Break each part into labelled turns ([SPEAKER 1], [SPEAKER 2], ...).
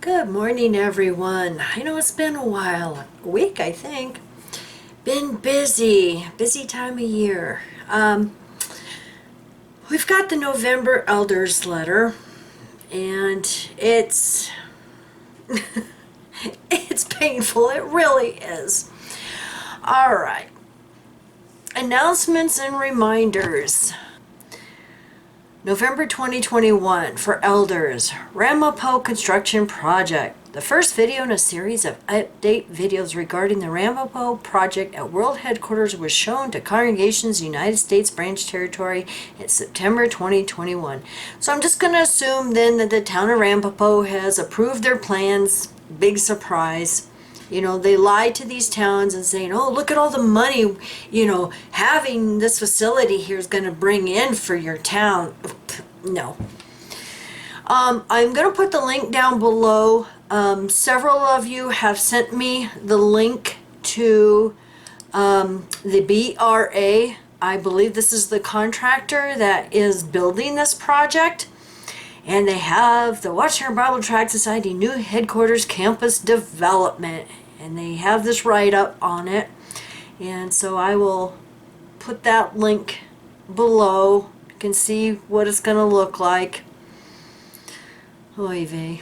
[SPEAKER 1] Good morning, everyone. I know it's been a while, a week, I think. Been busy time of year. We've got the November Elders letter, and it's painful. It really is. All right. Announcements and reminders. November 2021 for Elders, Ramapo Construction Project. The first video in a series of update videos regarding the Ramapo project at World Headquarters was shown to congregations United States Branch Territory in September 2021. So I'm just going to assume then that the town of Ramapo has approved their plans. Big surprise. You know, they lie to these towns and saying, oh, look at all the money, having this facility here is going to bring in for your town. No. I'm going to put the link down below. Several of you have sent me the link to the BRA. I believe this is the contractor that is building this project. And they have the Watchtower Bible Tract Society new headquarters campus development. And they have this write-up on it. And so I will put that link below. You can see what it's going to look like. Oy vey.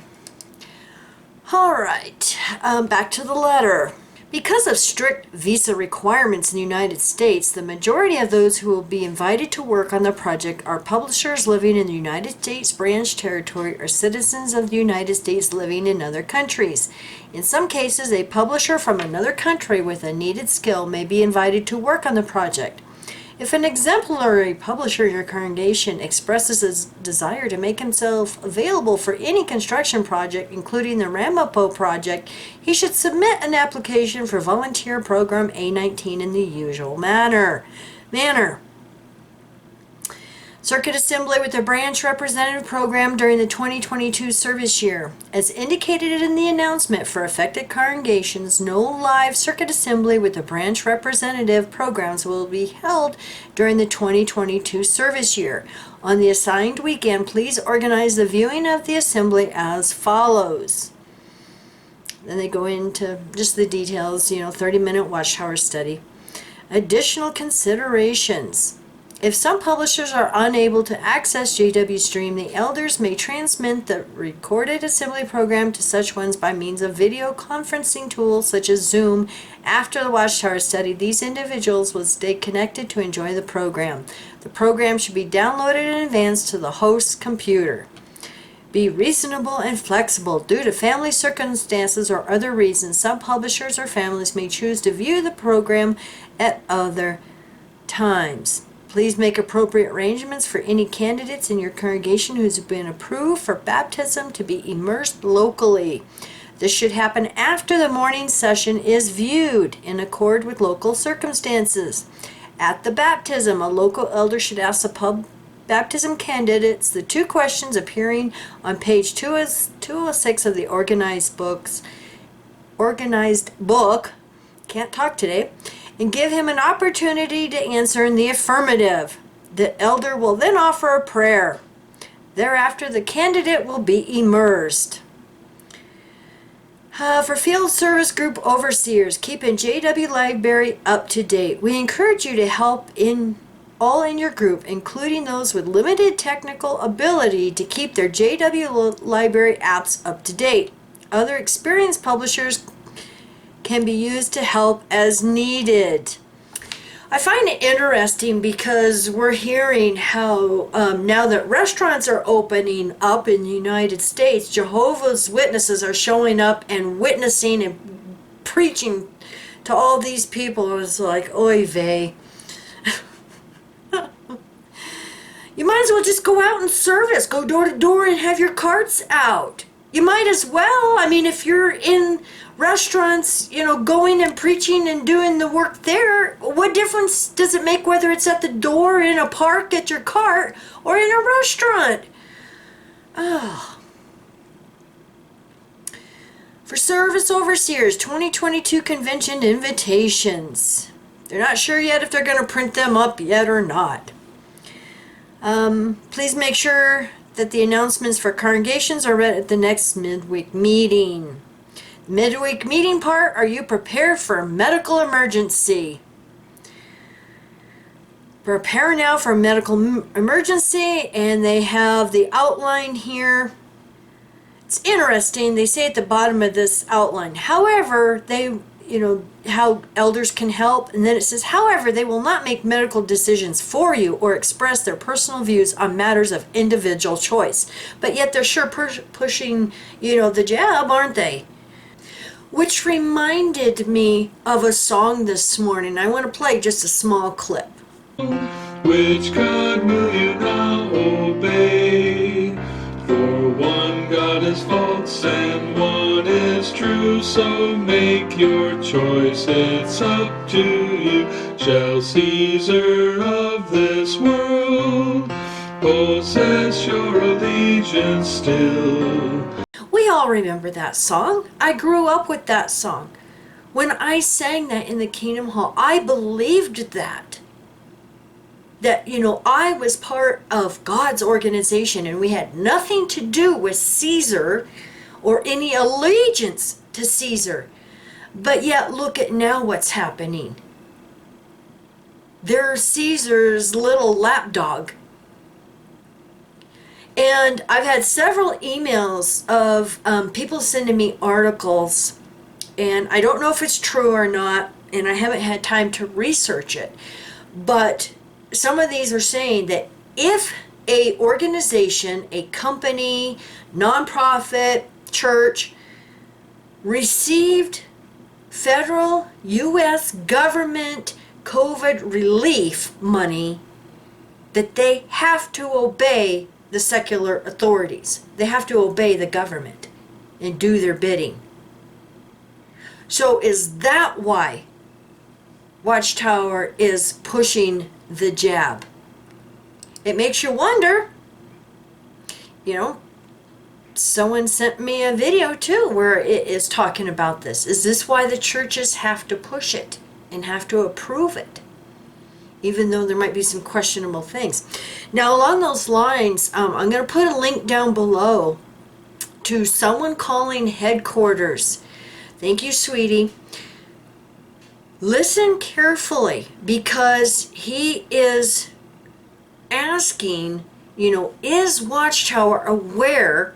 [SPEAKER 1] Alright, back to the letter. Because of strict visa requirements in the United States, the majority of those who will be invited to work on the project are publishers living in the United States Branch Territory or citizens of the United States living in other countries. In some cases, a publisher from another country with a needed skill may be invited to work on the project. If an exemplary publisher in your congregation expresses a desire to make himself available for any construction project, including the Ramapo project, he should submit an application for Volunteer Program A-19 in the usual manner. Circuit Assembly with the Branch Representative Program during the 2022 service year. As indicated in the announcement for affected congregations, no live Circuit Assembly with the Branch Representative programs will be held during the 2022 service year. On the assigned weekend, please organize the viewing of the assembly as follows. Then they go into just the details, 30-minute Watchtower study. Additional considerations. If some publishers are unable to access JW Stream, the elders may transmit the recorded assembly program to such ones by means of video conferencing tools such as Zoom. After the Watchtower study, these individuals will stay connected to enjoy the program. The program should be downloaded in advance to the host's computer. Be reasonable and flexible. Due to family circumstances or other reasons, some publishers or families may choose to view the program at other times. Please make appropriate arrangements for any candidates in your congregation who's been approved for baptism to be immersed locally. This should happen after the morning session is viewed in accord with local circumstances. At the baptism, a local elder should ask the baptism candidates the two questions appearing on page 206 of the organized book. Can't talk today. And give him an opportunity to answer in the affirmative. The elder will then offer a prayer. Thereafter, the candidate will be immersed. For field service group overseers, keeping JW Library up to date. We encourage you to help all in your group, including those with limited technical ability, to keep their JW Library apps up to date. Other experienced publishers can be used to help as needed. I find it interesting because we're hearing how now that restaurants are opening up in the United States, Jehovah's Witnesses are showing up and witnessing and preaching to all these people. It's like, oy vey. You might as well just go out and service. Go door to door and have your carts out. You might as well. I mean, if you're in restaurants, going and preaching and doing the work there, what difference does it make whether it's at the door, in a park, at your cart, or in a restaurant? Oh. For Service Overseers 2022 Convention invitations. They're not sure yet if they're going to print them up yet or not. Please make sure that the announcements for congregations are read at the next midweek meeting. Midweek meeting part, are you prepared for a medical emergency? Prepare now for a medical emergency, and they have the outline here. It's interesting, they say at the bottom of this outline, however, how elders can help, and then it says, however, they will not make medical decisions for you or express their personal views on matters of individual choice. But yet they're sure pushing, the jab, aren't they? Which reminded me of a song this morning. I want to play just a small clip.
[SPEAKER 2] Which God will you now obey? For one God is false and one is true, so make your choice, it's up to you. Shall Caesar of this world possess your allegiance still?
[SPEAKER 1] We all remember that song. I grew up with that song. When I sang that in the Kingdom Hall, I believed that I was part of God's organization, and we had nothing to do with Caesar or any allegiance to Caesar. But yet look at now what's happening. They're Caesar's little lapdog. And I've had several emails of people sending me articles, and I don't know if it's true or not, and I haven't had time to research it, but some of these are saying that if a organization, a company, nonprofit, church received federal U.S. government COVID relief money, that they have to obey the secular authorities. They have to obey the government and do their bidding. So is that why Watchtower is pushing the jab? It makes you wonder. Someone sent me a video too where it is talking about this. Is this why the churches have to push it and have to approve it, even though there might be some questionable things? Now, along those lines, I'm going to put a link down below to someone calling headquarters. Thank you, sweetie. Listen carefully, because he is asking, is Watchtower aware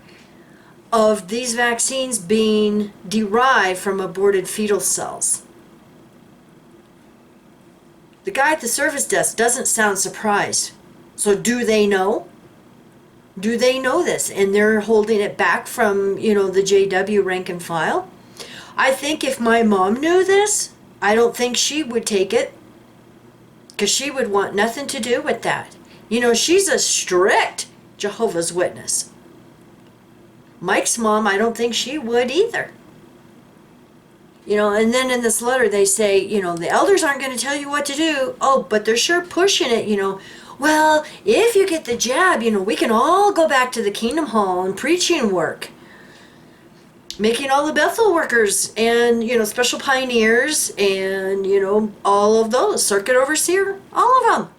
[SPEAKER 1] of these vaccines being derived from aborted fetal cells? The guy at the service desk doesn't sound surprised. So do they know? Do they know this? And they're holding it back from, the JW rank and file? I think if my mom knew this, I don't think she would take it, because she would want nothing to do with that. She's a strict Jehovah's Witness. Mike's mom, I don't think she would either. And then in this letter they say, the elders aren't going to tell you what to do. Oh, but they're sure pushing it, Well, if you get the jab, we can all go back to the Kingdom Hall and preaching work. Making all the Bethel workers and, special pioneers and, all of those, circuit overseer, all of them.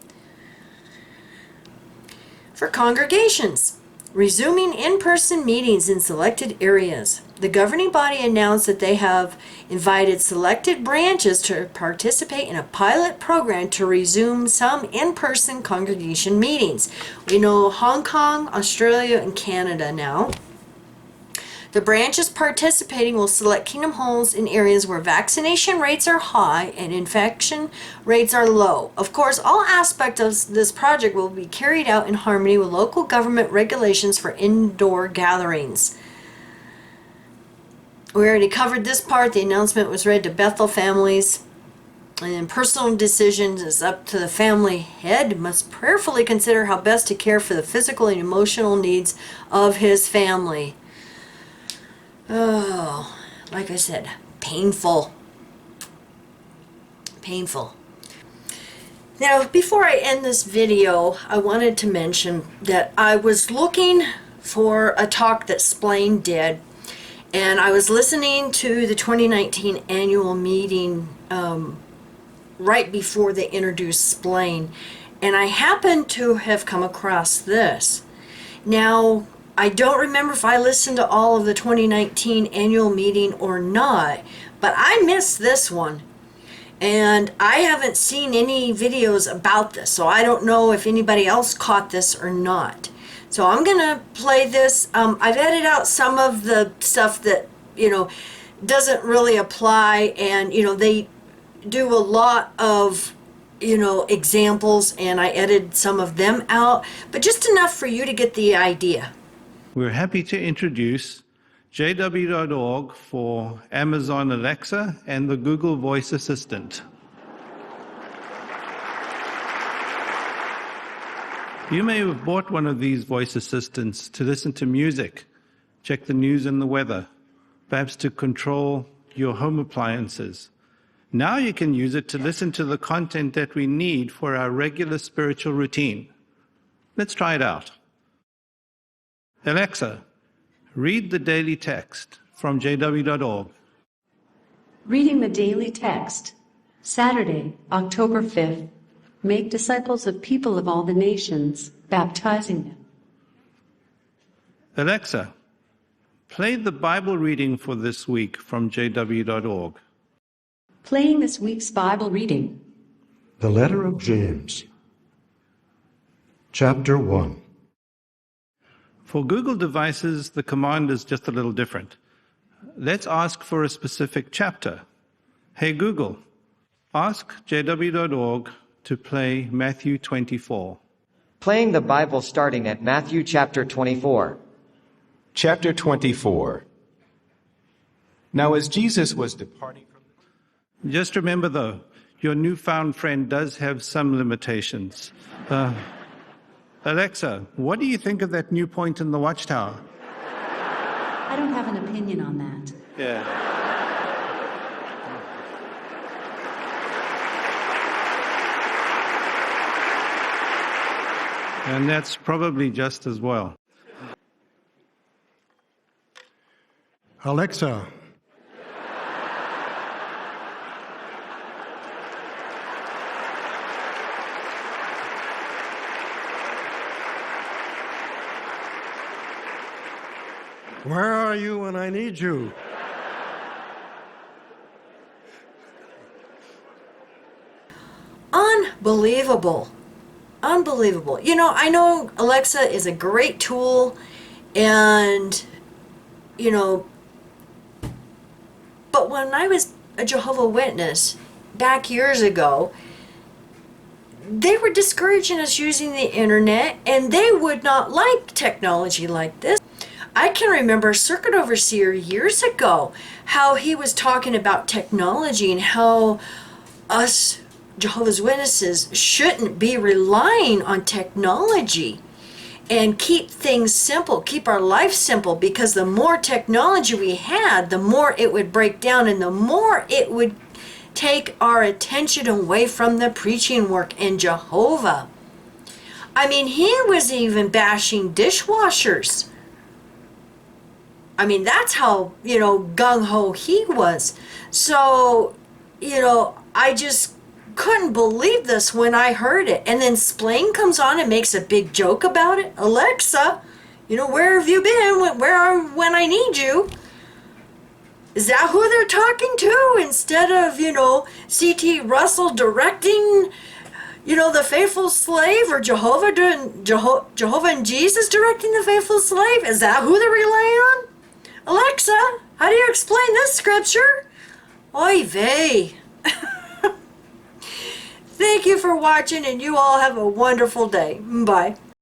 [SPEAKER 1] For congregations, resuming in-person meetings in selected areas. The governing body announced that they have invited selected branches to participate in a pilot program to resume some in-person congregation meetings. We know Hong Kong, Australia, and Canada now. The branches participating will select Kingdom Halls in areas where vaccination rates are high and infection rates are low. Of course, all aspects of this project will be carried out in harmony with local government regulations for indoor gatherings. We already covered this part. The announcement was read to Bethel families. And personal decisions is up to the family head. Must prayerfully consider how best to care for the physical and emotional needs of his family. Oh, like I said, painful. Painful. Now, before I end this video, I wanted to mention that I was looking for a talk that Splain did, and I was listening to the 2019 annual meeting right before they introduced Splain, and I happened to have come across this. Now, I don't remember if I listened to all of the 2019 annual meeting or not, but I missed this one. And I haven't seen any videos about this, so I don't know if anybody else caught this or not. So I'm gonna play this. I've edited out some of the stuff that, doesn't really apply, and, they do a lot of, examples, and I edited some of them out, but just enough for you to get the idea.
[SPEAKER 3] We're happy to introduce jw.org for Amazon Alexa and the Google Voice Assistant. You may have bought one of these voice assistants to listen to music, check the news and the weather, perhaps to control your home appliances. Now you can use it to listen to the content that we need for our regular spiritual routine. Let's try it out. Alexa, read the daily text from jw.org.
[SPEAKER 4] Reading the daily text. Saturday, October 5th. Make disciples of people of all the nations, baptizing them.
[SPEAKER 3] Alexa, play the Bible reading for this week from jw.org.
[SPEAKER 4] Playing this week's Bible reading.
[SPEAKER 5] The letter of James, chapter 1.
[SPEAKER 3] For Google devices, the command is just a little different. Let's ask for a specific chapter. Hey Google, ask jw.org to play Matthew 24.
[SPEAKER 6] Playing the Bible starting at Matthew chapter 24.
[SPEAKER 7] Chapter 24. Now as Jesus was departing from
[SPEAKER 3] Just remember though, your newfound friend does have some limitations. Alexa, what do you think of that new point in the watchtower?
[SPEAKER 4] I don't have an opinion on that.
[SPEAKER 3] Yeah. And that's probably just as well.
[SPEAKER 5] Alexa, where are you when I need you?
[SPEAKER 1] Unbelievable. Unbelievable. I know Alexa is a great tool, and, but when I was a Jehovah's Witness back years ago, they were discouraging us using the internet, and they would not like technology like this. I can remember a circuit overseer years ago, how he was talking about technology and how us Jehovah's Witnesses shouldn't be relying on technology, and keep things simple, keep our life simple, because the more technology we had, the more it would break down, and the more it would take our attention away from the preaching work in Jehovah. I mean, he was even bashing dishwashers. I mean, that's how, gung-ho he was. So, I just couldn't believe this when I heard it. And then Splain comes on and makes a big joke about it. Alexa, where have you been? When I need you? Is that who they're talking to? Instead of, C.T. Russell directing, the faithful slave, or Jehovah and Jesus directing the faithful slave? Is that who they're relying on? Alexa, how do you explain this scripture? Oy vey. Thank you for watching, and you all have a wonderful day. Bye.